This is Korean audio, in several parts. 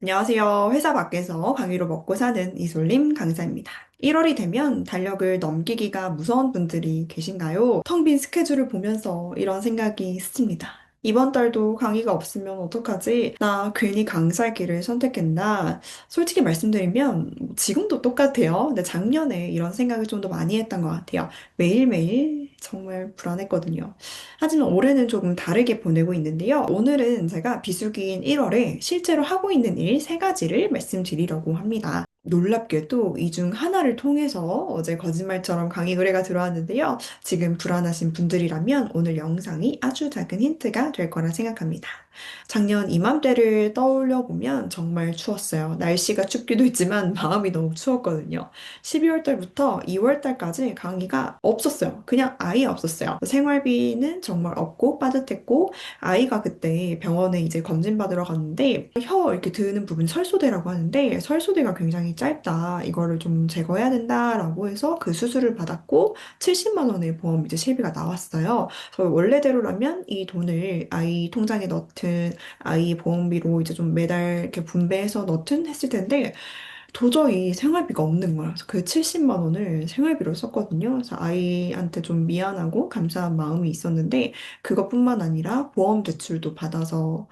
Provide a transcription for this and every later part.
안녕하세요. 회사 밖에서 강의로 먹고 사는 이솔림 강사입니다. 1월이 되면 달력을 넘기기가 무서운 분들이 계신가요? 텅 빈 스케줄을 보면서 이런 생각이 스칩니다. 이번 달도 강의가 없으면 어떡하지? 나 괜히 강사의 길을 선택했나? 솔직히 말씀드리면 지금도 똑같아요. 근데 작년에 이런 생각을 좀 더 많이 했던 것 같아요. 매일매일 정말 불안했거든요. 하지만 올해는 조금 다르게 보내고 있는데요. 오늘은 제가 비수기인 1월에 실제로 하고 있는 일 세 가지를 말씀드리려고 합니다. 놀랍게도 이 중 하나를 통해서 어제 거짓말처럼 강의 의뢰가 들어왔는데요. 지금 불안하신 분들이라면 오늘 영상이 아주 작은 힌트가 될 거라 생각합니다. 작년 이맘때를 떠올려 보면 정말 추웠어요. 날씨가 춥기도 했지만 마음이 너무 추웠거든요. 12월 달부터 2월 달까지 강의가 없었어요. 그냥 아예 없었어요. 생활비는 정말 없고 빠듯했고 아이가 그때 병원에 이제 검진 받으러 갔는데 혀 이렇게 드는 부분이 설소대라고 하는데 설소대가 굉장히 짧다. 이거를 좀 제거해야 된다라고 해서 그 수술을 받았고 70만 원의 보험 이제 실비가 나왔어요. 그래서 원래대로라면 이 돈을 아이 통장에 넣든 아이 보험비로 이제 좀 매달 이렇게 분배해서 넣든 했을 텐데 도저히 생활비가 없는 거야. 그래서 그 70만 원을 생활비로 썼거든요. 그래서 아이한테 좀 미안하고 감사한 마음이 있었는데 그것뿐만 아니라 보험 대출도 받아서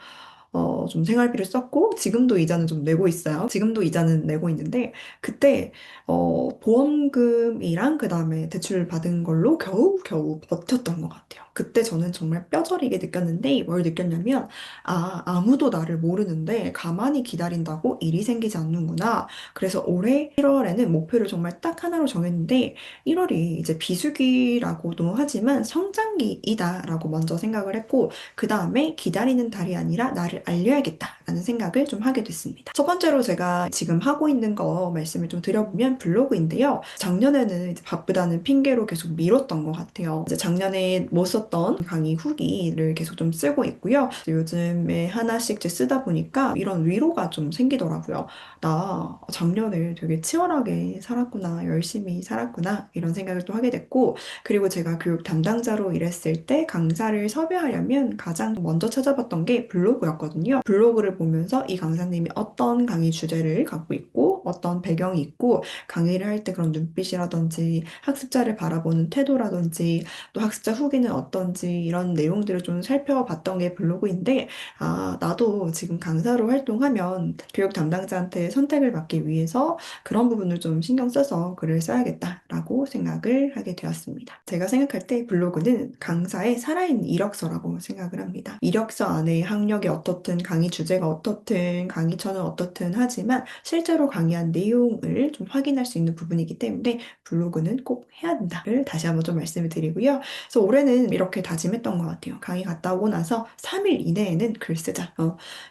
좀 생활비를 썼고, 지금도 이자는 좀 내고 있어요. 지금도 이자는 내고 있는데, 그때, 보험금이랑 그 다음에 대출을 받은 걸로 겨우겨우 버텼던 것 같아요. 그때 저는 정말 뼈저리게 느꼈는데, 뭘 느꼈냐면, 아무도 나를 모르는데, 가만히 기다린다고 일이 생기지 않는구나. 그래서 올해 1월에는 목표를 정말 딱 하나로 정했는데, 1월이 이제 비수기라고도 하지만 성장기이다라고 먼저 생각을 했고, 그 다음에 기다리는 달이 아니라 나를 알려야겠다라는 생각을 좀 하게 됐습니다. 첫 번째로 제가 지금 하고 있는 거 말씀을 좀 드려보면 블로그인데요. 작년에는 이제 바쁘다는 핑계로 계속 미뤘던 것 같아요. 이제 작년에 못 썼던 강의 후기를 계속 좀 쓰고 있고요. 요즘에 하나씩 이제 쓰다 보니까 이런 위로가 좀 생기더라고요. 나 작년에 되게 치열하게 살았구나, 열심히 살았구나, 이런 생각을 또 하게 됐고, 그리고 제가 교육 담당자로 일했을 때 강사를 섭외하려면 가장 먼저 찾아봤던 게 블로그였거든요. 블로그를 보면서 이 강사님이 어떤 강의 주제를 갖고 있고 어떤 배경이 있고 강의를 할 때 그런 눈빛이라든지 학습자를 바라보는 태도라든지 또 학습자 후기는 어떤지 이런 내용들을 좀 살펴봤던 게 블로그인데 나도 지금 강사로 활동하면 교육 담당자한테 선택을 받기 위해서 그런 부분을 좀 신경 써서 글을 써야겠다라고 생각을 하게 되었습니다. 제가 생각할 때 블로그는 강사의 살아있는 이력서라고 생각을 합니다. 이력서 안에 학력이 어떻든 강의 주제가 어떻든 강의처는 어떻든 하지만 실제로 강의한 내용을 좀 확인할 수 있는 부분이기 때문에 블로그는 꼭 해야 된다를 다시 한번 좀 말씀을 드리고요. 그래서 올해는 이렇게 다짐했던 것 같아요. 강의 갔다 오고 나서 3일 이내에는 글 쓰자.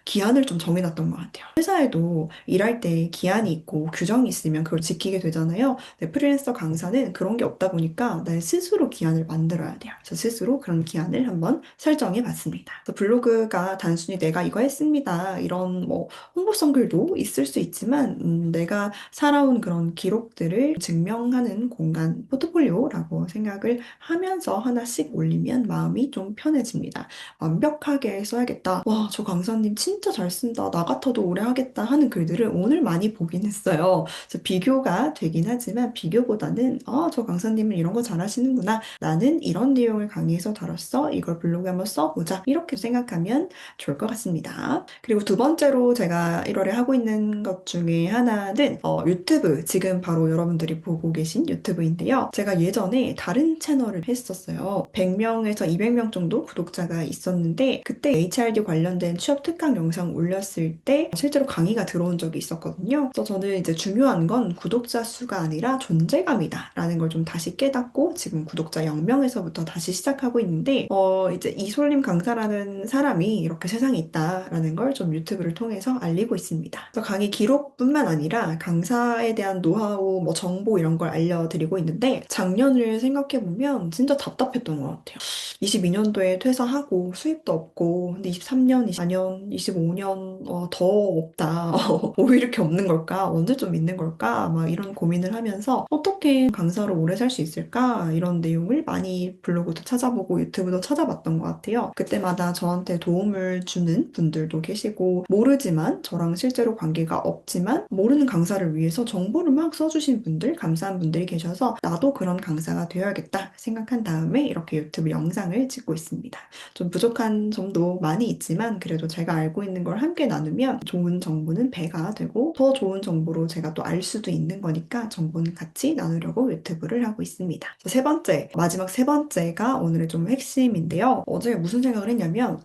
기한을 좀 정해놨던 것 같아요. 회사에도 일할 때 기한이 있고 규정이 있으면 그걸 지키게 되잖아요. 근데 프리랜서 강사는 그런 게 없다 보니까 나 스스로 기한을 만들어야 돼요. 그래서 스스로 그런 기한을 한번 설정해 봤습니다. 그래서 블로그가 단순히 내가 이거 했습니다. 이런 뭐 홍보성 글도 있을 수 있지만 내가 살아온 그런 기록들을 증명하는 공간, 포트폴리오라고 생각을 하면서 하나씩 올리면 마음이 좀 편해집니다. 완벽하게 써야겠다. 와, 저 강사님 진짜 잘 쓴다. 나 같아도 오래 하겠다 하는 글들을 오늘 많이 보긴 했어요. 그래서 비교가 되긴 하지만 비교보다는 저 강사님은 이런 거 잘하시는구나. 나는 이런 내용을 강의에서 다뤘어. 이걸 블로그에 한번 써보자. 이렇게 생각하면 좋을 것 같습니다. 그리고 두 번째로 제가 1월에 하고 있는 것 중에 하나는 유튜브. 지금 바로 여러분들이 보고 계신 유튜브인데요. 제가 예전에 다른 채널을 했었어요. 100명에서 200명 정도 구독자가 있었는데 그때 HRD 관련된 취업 특강 영상 올렸을 때 실제로 강의가 들어온 적이 있었거든요. 그래서 저는 이제 중요한 건 구독자 수가 아니라 존재감이다 라는 걸 좀 다시 깨닫고 지금 구독자 0명에서부터 다시 시작하고 있는데 이제 이솔림 강사라는 사람이 이렇게 세상에 있다라는 걸 좀 유튜브를 통해서 알리고 있습니다. 그래서 강의 기록뿐만 아니라 아니라 강사에 대한 노하우, 뭐 정보 이런 걸 알려드리고 있는데 작년을 생각해보면 진짜 답답했던 것 같아요. 22년도에 퇴사하고 수입도 없고 근데 23년, 24년, 25년 더 없다. 왜 이렇게 없는 걸까? 언제 좀 있는 걸까? 막 이런 고민을 하면서 어떻게 강사로 오래 살 수 있을까? 이런 내용을 많이 블로그도 찾아보고 유튜브도 찾아봤던 것 같아요. 그때마다 저한테 도움을 주는 분들도 계시고 모르지만 저랑 실제로 관계가 없지만 모르는 강사를 위해서 정보를 막 써주신 분들, 감사한 분들이 계셔서 나도 그런 강사가 되어야겠다 생각한 다음에 이렇게 유튜브 영상을 찍고 있습니다. 좀 부족한 점도 많이 있지만 그래도 제가 알고 있는 걸 함께 나누면 좋은 정보는 배가 되고 더 좋은 정보로 제가 또 알 수도 있는 거니까 정보는 같이 나누려고 유튜브를 하고 있습니다. 세 번째, 마지막 세 번째가 오늘의 좀 핵심인데요. 어제 무슨 생각을 했냐면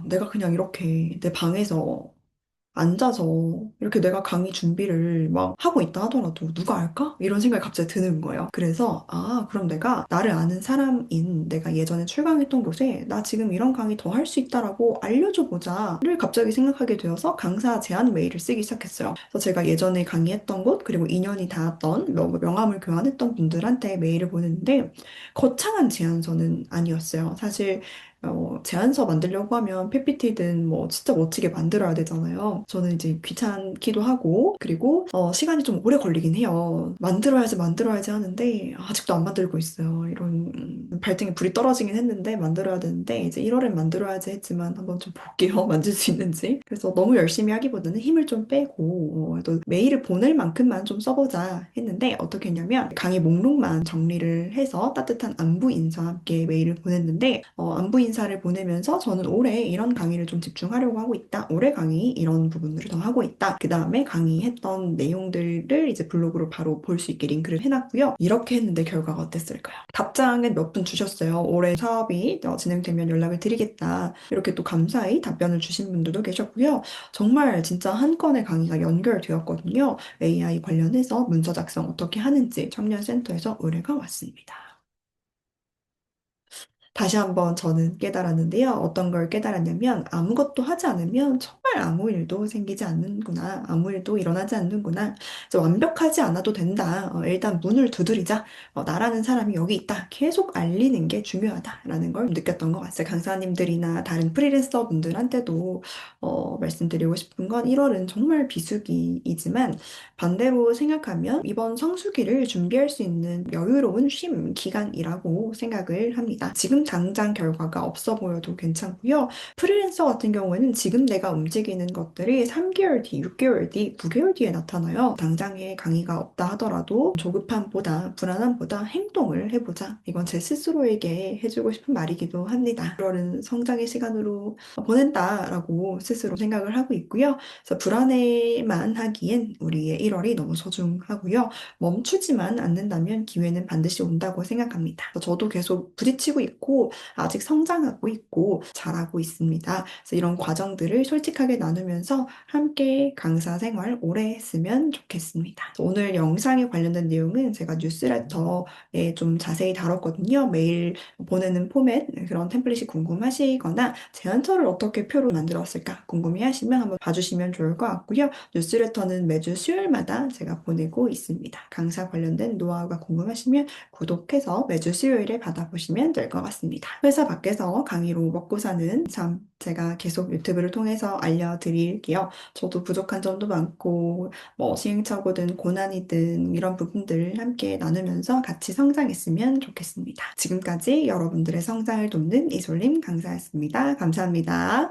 내가 그냥 이렇게 내 방에서 앉아서 이렇게 내가 강의 준비를 막 하고 있다 하더라도 누가 알까? 이런 생각이 갑자기 드는 거예요. 그래서 그럼 내가 나를 아는 사람인 내가 예전에 출강했던 곳에 나 지금 이런 강의 더 할 수 있다라고 알려줘 보자를 갑자기 생각하게 되어서 강사 제안 메일을 쓰기 시작했어요. 그래서 제가 예전에 강의했던 곳 그리고 인연이 닿았던 명함을 교환했던 분들한테 메일을 보냈는데 거창한 제안서는 아니었어요. 사실 제안서 만들려고 하면 PPT든 뭐 진짜 멋지게 만들어야 되잖아요. 저는 이제 귀찮기도 하고, 그리고 시간이 좀 오래 걸리긴 해요. 만들어야지 하는데, 아직도 안 만들고 있어요. 이런, 발등에 불이 떨어지긴 했는데, 만들어야 되는데, 이제 1월엔 만들어야지 했지만, 한번 좀 볼게요. 만들 수 있는지. 그래서 너무 열심히 하기보다는 힘을 좀 빼고, 또 메일을 보낼 만큼만 좀 써보자 했는데, 어떻게 했냐면, 강의 목록만 정리를 해서 따뜻한 안부 인사와 함께 메일을 보냈는데, 안부 인사를 보내면서 저는 올해 이런 강의를 좀 집중하려고 하고 있다. 올해 강의 이런 부분들을 더 하고 있다. 그 다음에 강의했던 내용들을 이제 블로그로 바로 볼 수 있게 링크를 해놨고요. 이렇게 했는데 결과가 어땠을까요? 답장을 몇 분 주셨어요. 올해 사업이 진행되면 연락을 드리겠다. 이렇게 또 감사히 답변을 주신 분들도 계셨고요. 정말 진짜 한 건의 강의가 연결되었거든요. AI 관련해서 문서 작성 어떻게 하는지 청년센터에서 의뢰가 왔습니다. 다시 한번 저는 깨달았는데요. 어떤 걸 깨달았냐면 아무것도 하지 않으면 정말 아무 일도 생기지 않는구나. 아무 일도 일어나지 않는구나. 이제 완벽하지 않아도 된다. 일단 문을 두드리자. 나라는 사람이 여기 있다. 계속 알리는 게 중요하다라는 걸 느꼈던 것 같아요. 강사님들이나 다른 프리랜서 분들한테도 말씀드리고 싶은 건 1월은 정말 비수기이지만 반대로 생각하면 이번 성수기를 준비할 수 있는 여유로운 쉼 기간이라고 생각을 합니다. 지금 당장 결과가 없어 보여도 괜찮고요. 프리랜서 같은 경우에는 지금 내가 움직이는 것들이 3개월 뒤, 6개월 뒤, 9개월 뒤에 나타나요. 당장에 강의가 없다 하더라도 조급함보다 불안함보다 행동을 해보자. 이건 제 스스로에게 해주고 싶은 말이기도 합니다. 1월은 성장의 시간으로 보낸다라고 스스로 생각을 하고 있고요. 그래서 불안해만 하기엔 우리의 1월이 너무 소중하고요. 멈추지만 않는다면 기회는 반드시 온다고 생각합니다. 저도 계속 부딪히고 있고 아직 성장하고 있고 잘하고 있습니다. 그래서 이런 과정들을 솔직하게 나누면서 함께 강사 생활 오래 했으면 좋겠습니다. 오늘 영상에 관련된 내용은 제가 뉴스레터에 좀 자세히 다뤘거든요. 메일 보내는 포맷 그런 템플릿이 궁금하시거나 제안서를 어떻게 표로 만들었을까 궁금해하시면 한번 봐주시면 좋을 것 같고요. 뉴스레터는 매주 수요일마다 제가 보내고 있습니다. 강사 관련된 노하우가 궁금하시면 구독해서 매주 수요일에 받아보시면 될 것 같습니다. 회사 밖에서 강의로 먹고 사는 참 제가 계속 유튜브를 통해서 알려드릴게요. 저도 부족한 점도 많고 뭐 시행착오든 고난이든 이런 부분들을 함께 나누면서 같이 성장했으면 좋겠습니다. 지금까지 여러분들의 성장을 돕는 이솔림 강사였습니다. 감사합니다.